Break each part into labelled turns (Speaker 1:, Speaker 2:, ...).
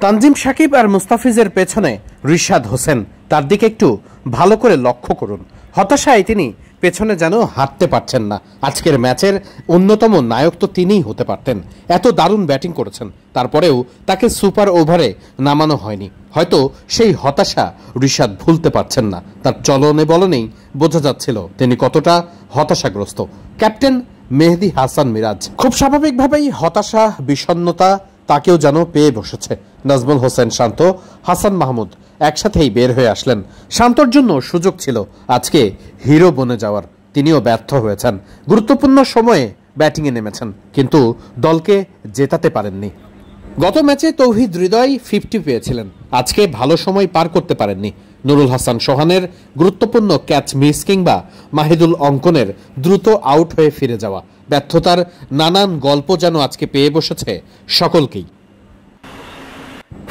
Speaker 1: তানজিম সাকিব আর মুস্তাফিজের পেছনে রিশাদ হোসেন, তার দিকে একটু ভালো করে লক্ষ্য করুন। হতাশায় তিনি পেছনে যেন হাঁটতে পারছেন না। আজকের ম্যাচের অন্যতম নায়ক তো তিনিই হতে পারতেন। এত দারুণ ব্যাটিং করেছেন, তারপরেও তাকে সুপার ওভারে নামানো হয়নি। হয়তো সেই হতাশা রিশাদ ভুলতে পারছেন না। তার চলনে বলনেই বোঝা যাচ্ছিল তিনি কতটা হতাশাগ্রস্ত। ক্যাপ্টেন মেহেদী হাসান মিরাজ খুব স্বাভাবিকভাবেই হতাশা, বিষণ্ণতা তাকেও যেন পেয়ে বসেছে। নাজমুল হোসেন শান্ত, হাসান মাহমুদ একসাথেই বের হয়ে আসলেন। শান্তর জন্য সুযোগ ছিল আজকে হিরো বনে যাওয়ার, তিনিও ব্যর্থ হয়েছেন। গুরুত্বপূর্ণ সময়ে ব্যাটিংয়ে নেমেছেন, কিন্তু দলকে জেতাতে পারেননি। গত ম্যাচে তৌহিদ হৃদয় 50 পেয়েছিলেন, আজকে ভালো সময় পার করতে পারেননি। নুরুল হাসান সোহানের গুরুত্বপূর্ণ ক্যাচ মিস কিংবা মাহিদুল অঙ্কনের দ্রুত আউট হয়ে ফিরে যাওয়া, ব্যর্থতার নানান গল্প যেন আজকে পেয়ে বসেছে সকলকেই।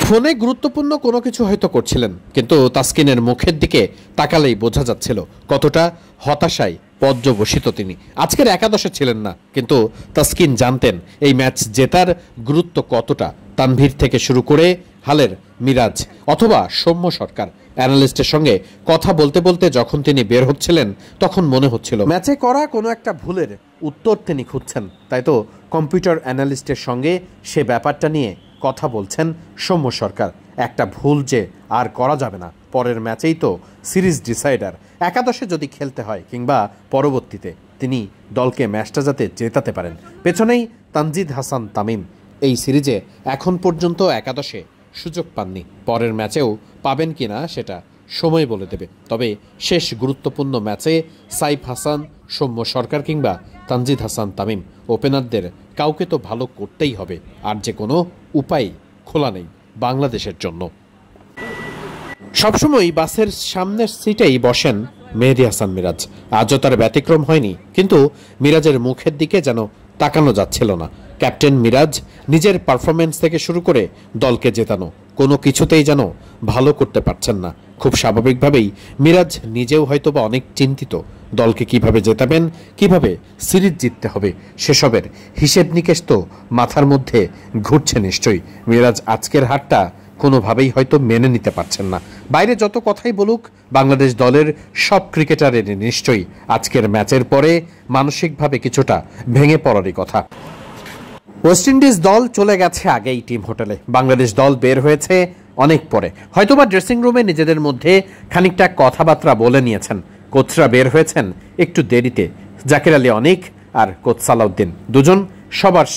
Speaker 1: ফোনে গুরুত্বপূর্ণ কোনো কিছু হয়তো করছিলেন, কিন্তু তাসকিনের মুখের দিকে তাকালেই বোঝা যাচ্ছিল কতটা হতাশায় পর্যবসিত তিনি। আজকের একাদশে ছিলেন না, কিন্তু তাসকিন জানতেন এই ম্যাচ জেতার গুরুত্ব কতটা। তানভীর থেকে শুরু করে হালের মিরাজ অথবা সৌম্য সরকার অ্যানালিস্টের সঙ্গে কথা বলতে বলতে যখন তিনি বের হচ্ছিলেন, তখন মনে হচ্ছিল ম্যাচে করা কোনো একটা ভুলের উত্তর তিনি খুঁজছেন। তাই তো কম্পিউটার অ্যানালিস্টের সঙ্গে সে ব্যাপারটা নিয়ে কথা বলছেন সৌম্য সরকার। একটা ভুল যে আর করা যাবে না, পরের ম্যাচেই তো সিরিজ ডিসাইডার। একাদশে যদি খেলতে হয় কিংবা পরবর্তীতে তিনি দলকে ম্যাচটা যাতে জেতাতে পারেন। পেছনেই তানজিদ হাসান তামিম এই সিরিজে এখন পর্যন্ত একাদশে সুযোগ পাননি, পরের ম্যাচেও পাবেন কিনা সেটা সময় বলে দেবে। তবে শেষ গুরুত্বপূর্ণ ম্যাচে সাইফ হাসান, সৌম্য সরকার কিংবা তানজিদ হাসান তামিম ওপেনারদের কাউকে তো ভালো করতেই হবে, আর যে কোনো উপায় খোলা নেই বাংলাদেশের জন্য। সবসময় বাসের সামনের সিটেই বসেন মেহেদী হাসান মিরাজ, আজও তার ব্যতিক্রম হয়নি। কিন্তু মিরাজের মুখের দিকে যেন তাকানো যাচ্ছিল না। ক্যাপ্টেন মিরাজ নিজের পারফরমেন্স থেকে শুরু করে দলকে জেতানো কোনো কিছুতেই যেন ভালো করতে পারছেন না। খুব স্বাভাবিকভাবেই মিরাজ নিজেও হয়তোবা অনেক চিন্তিত, দলকে কিভাবে জেতাবেন, কিভাবে সিরিজ জিততে হবে সেসবের হিসেব নিকেশ তো মাথার মধ্যে ঘুরছে নিশ্চয়ই। মিরাজ আজকের হারটা কোনোভাবেই হয়তো মেনে নিতে পারছেন না। বাইরে যত কথাই বলুক, বাংলাদেশ দলের সব ক্রিকেটারের নিশ্চয়ই আজকের ম্যাচের পরে মানসিকভাবে কিছুটা ভেঙে পড়ারই কথা। ওয়েস্ট ইন্ডিজ দল চলে গেছে আগেই টিম হোটেলে, বাংলাদেশ দল বের হয়েছে অনেক পরে। হয়তোবা ড্রেসিং রুমে নিজেদের মধ্যে খানিকটা কথাবার্তা বলে নিয়েছেন। কোচরা বের হয়েছেন একটু দেরিতে, জাকির আলী অনিক আর কোচ সালাউদ্দিন দুজন সবার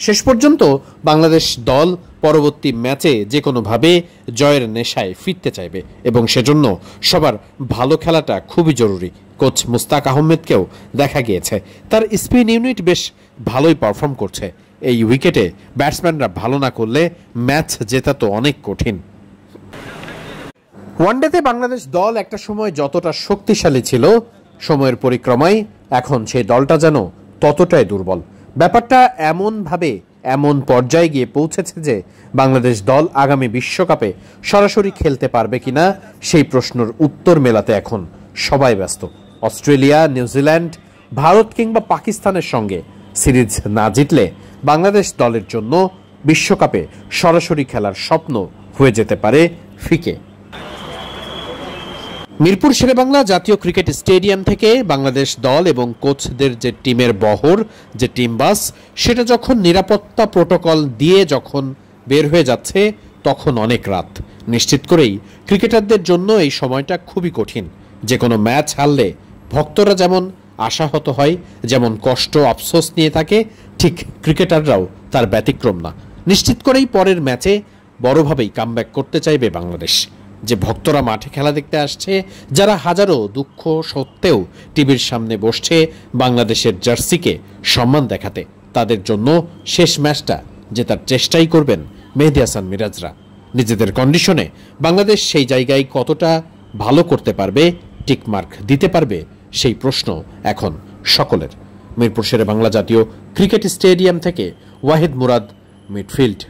Speaker 1: শেষ পর্যন্ত বাংলাদেশ দল পরবর্তী ম্যাচে যে কোনোভাবে জয়ের নেশায় ফিরতে চাইবে এবং সেজন্য সবার ভালো খেলাটা খুবই জরুরি। কোচ মুস্তাক আহমেদকেও দেখা গিয়েছে তার স্পিন ইউনিট বেশ ভালোই পারফর্ম করছে। এই উইকেটে ব্যাটসম্যানরা ভালো না করলে ম্যাচ জেতা তো অনেক কঠিন। ওয়ানডেতে বাংলাদেশ দল একটা সময় যতটা শক্তিশালী ছিল, সময়ের পরিক্রমায় এখন সেই দলটা যেন ততটাই দুর্বল। ব্যাপারটা এমন পর্যায়ে গিয়ে পৌঁছেছে যে বাংলাদেশ দল আগামী বিশ্বকাপে সরাসরি খেলতে পারবে কিনা সেই প্রশ্নের উত্তর মেলাতে এখন সবাই ব্যস্ত। অস্ট্রেলিয়া, নিউজিল্যান্ড, ভারত কিংবা পাকিস্তানের সঙ্গে সিরিজ না জিতলে বাংলাদেশ দলের জন্য বিশ্বকাপে সরাসরি খেলার স্বপ্ন হয়ে যেতে পারে ফিকে। মিরপুর শেরেবাংলা জাতীয় ক্রিকেট স্টেডিয়াম থেকে বাংলাদেশ দল এবং কোচদের যে টিমের বহর, যে টিম বাস, সেটা যখন নিরাপত্তা প্রোটোকল দিয়ে যখন বের হয়ে যাচ্ছে, তখন অনেক রাত। নিশ্চিত করেই ক্রিকেটারদের জন্য এই সময়টা খুবই কঠিন। যে কোনো ম্যাচ হারলে ভক্তরা যেমন আশাহত হয়, যেমন কষ্ট আফসোস নিয়ে থাকে, ঠিক ক্রিকেটাররাও তার ব্যতিক্রম না। নিশ্চিত করেই পরের ম্যাচে বড়ভাবেই কামব্যাক করতে চাইবে বাংলাদেশ। যে ভক্তরা মাঠে খেলা দেখতে আসছে, যারা হাজারো দুঃখ সত্ত্বেও টিভির সামনে বসছে বাংলাদেশের জার্সিকে সম্মান দেখাতে, তাদের জন্য শেষ ম্যাচটা জেতার চেষ্টাই করবেন মেহেদী হাসান মিরাজরা। নিজেদের কন্ডিশনে বাংলাদেশ সেই জায়গায় কতটা ভালো করতে পারবে, টিকমার্ক দিতে পারবে, সেই প্রশ্ন এখন সকলের। মিরপুর শেরেবাংলা জাতীয় ক্রিকেট স্টেডিয়াম থেকে ওয়াহিদ মুরাদ, মিডফিল্ড।